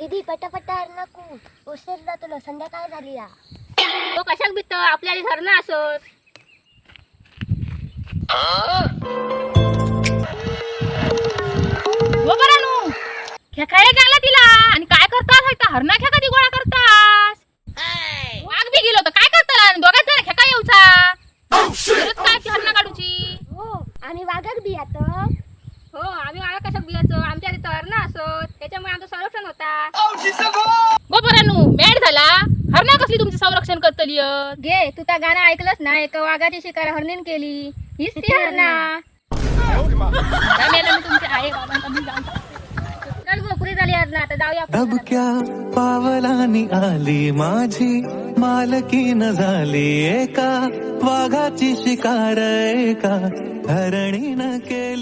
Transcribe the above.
दीदी पटापटा नको उशीर जातो संध्याकाळ झाली या. तो कशाक भीत आपल्याला धरणं असत. खेळायला गेला तिला आणि काय करतास हरणा खेका ती गोळा करतास. वाघ बी गेलो तर काय करताला दोघांच जण खेका येऊचा काय ती हरणा काढूची. हो आणि वाघाक बी आता. हो आम्ही वाघा कशाक बियाचो आमच्या इथं हरणा असत त्याच्यामुळे आमचं संरक्षण होता. गोबरानू मॅड झाला हरणा कसली तुमचं संरक्षण करतली. घे तू त्या गाणं ऐकलंच ना एक वाघाची शिकार हरणीन केली हीच ती हरणा. तुमचे आहे बाबा मी जाऊन पुरी झाली हरणा आता जाऊया. अब क्या पावलानी आली माझी मालकीन झाली एका वाघाची शिकार एका हरणीनं केली.